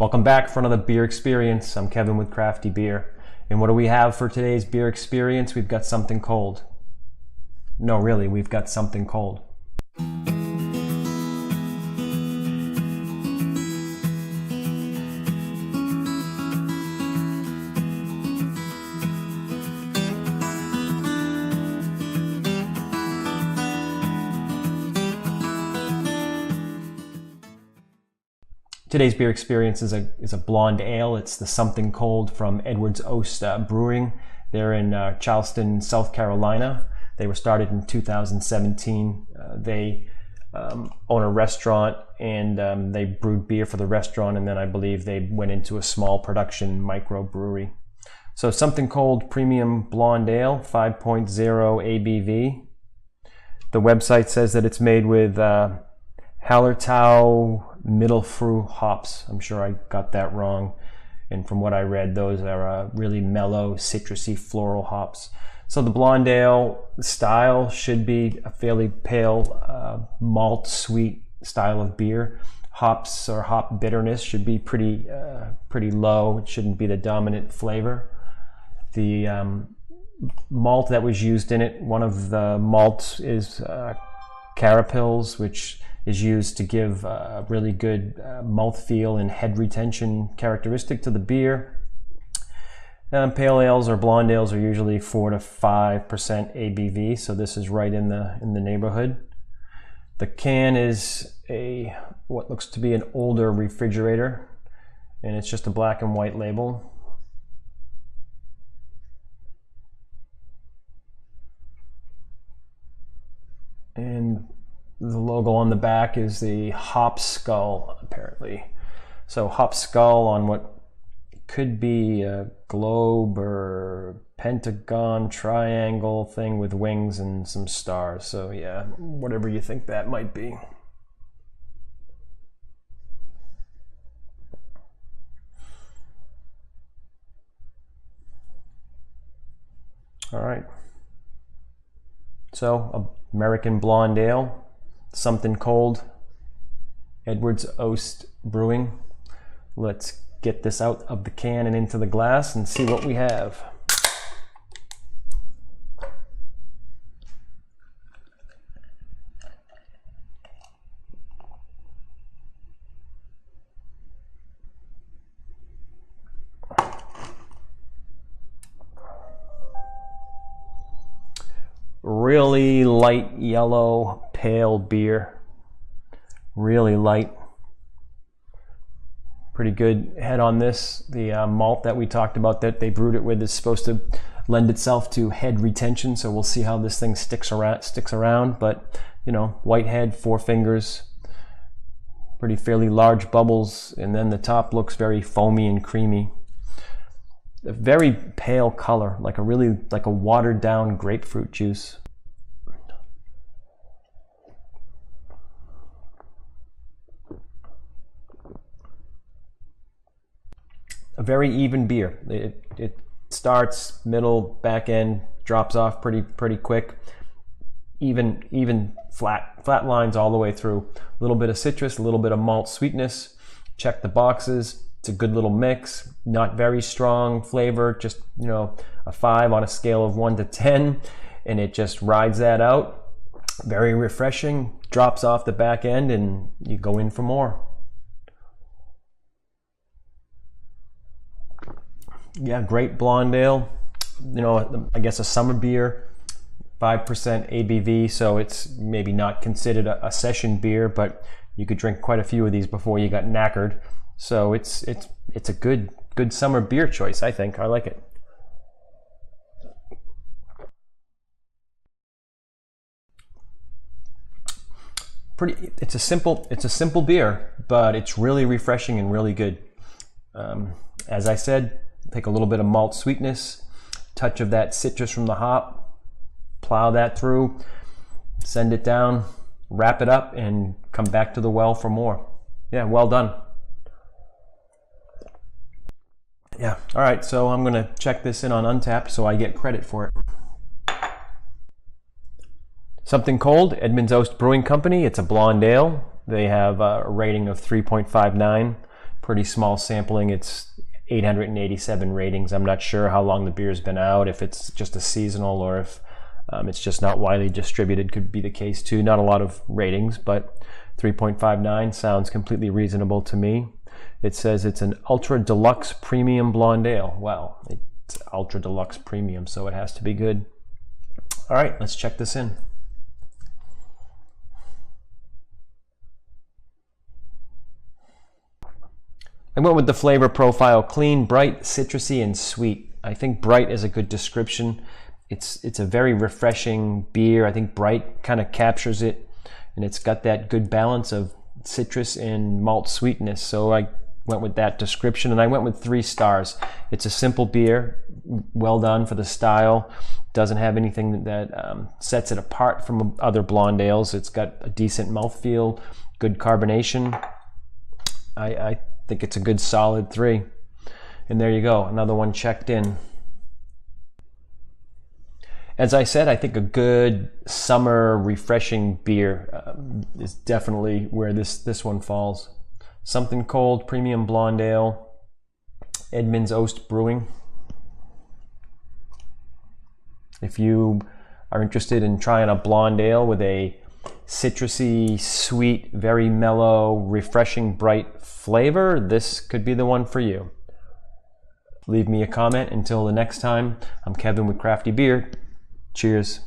Welcome back for another beer experience. I'm Kevin with CrafTeeBeer. And what do we have for today's beer experience? We've got something cold. No, really, we've got something cold. Today's beer experience is a blonde ale. It's the Something Cold from Edmund's Oast Brewing. They're in Charleston, South Carolina. They were started in 2017. They own a restaurant and they brewed beer for the restaurant, and then I believe they went into a small production microbrewery. So Something Cold Premium Blonde Ale, 5.0 ABV. The website says that it's made with Hallertau Mittelfrüh hops. I'm sure I got that wrong, and from what I read, those are really mellow, citrusy, floral hops. So the blonde ale style should be a fairly pale, malt sweet style of beer. Hops or hop bitterness should be pretty low. It shouldn't be the dominant flavor. The malt that was used in it, one of the malts is Carapils, which is used to give a really good mouthfeel and head retention characteristic to the beer. Pale ales or blonde ales are usually 4 to 5% ABV, so this is right in the neighborhood. The can is what looks to be an older refrigerator, and it's just a black and white label. And the logo on the back is the hop skull, apparently. So hop skull on what could be a globe or pentagon triangle thing with wings and some stars. So yeah, whatever you think that might be. All right. So American Blonde Ale. Something Cold, Edmund's Oast Brewing. Let's get this out of the can and into the glass and see what we have. Really light yellow pale beer, really light, pretty good head on this. The malt that we talked about that they brewed it with is supposed to lend itself to head retention, so we'll see how this thing sticks around. But you know, white head, 4 fingers, pretty fairly large bubbles, and then the top looks very foamy and creamy. A very pale color, like a watered down grapefruit juice. A very even beer. It starts, middle, back end, drops off pretty quick. Even flat lines all the way through. A little bit of citrus, a little bit of malt sweetness. Check the boxes. It's a good little mix. Not very strong flavor. Just, you know, a 5 on a scale of 1 to 10, and it just rides that out. Very refreshing. Drops off the back end, and you go in for more. Yeah, great blonde ale. You know, I guess a summer beer, 5% ABV, so it's maybe not considered a session beer, but you could drink quite a few of these before you got knackered. So it's a good summer beer choice, I think. I like it. It's a simple beer, but it's really refreshing and really good. As I said, take a little bit of malt sweetness, touch of that citrus from the hop, plow that through, send it down, wrap it up, and come back to the well for more. Yeah, well done. Yeah, all right, so I'm gonna check this in on Untappd so I get credit for it. Something Cold, Edmund's Oast Brewing Company. It's a blonde ale. They have a rating of 3.59 pretty small sampling. It's 887 ratings. I'm not sure how long the beer's been out, if it's just a seasonal or if it's just not widely distributed. Could be the case too. Not a lot of ratings, but 3.59 sounds completely reasonable to me. It says it's an Ultra-Deluxe Premium Blonde Ale. Well, it's Ultra-Deluxe Premium, so it has to be good. All right, let's check this in. I went with the flavor profile: clean, bright, citrusy, and sweet. I think bright is a good description. It's a very refreshing beer. I think bright kind of captures it, and it's got that good balance of citrus and malt sweetness. So I went with that description, and I went with 3 stars. It's a simple beer, well done for the style. Doesn't have anything that sets it apart from other blonde ales. It's got a decent mouthfeel, good carbonation. I think it's a good solid 3. And there you go, another one checked in. As I said, I think a good summer refreshing beer is definitely where this one falls. Something cold, premium blonde ale, Edmund's Oast Brewing. If you are interested in trying a blonde ale with a citrusy, sweet, very mellow, refreshing, bright flavor, this could be the one for you. Leave me a comment. Until the next time, I'm Kevin with CrafTeeBeer. Cheers.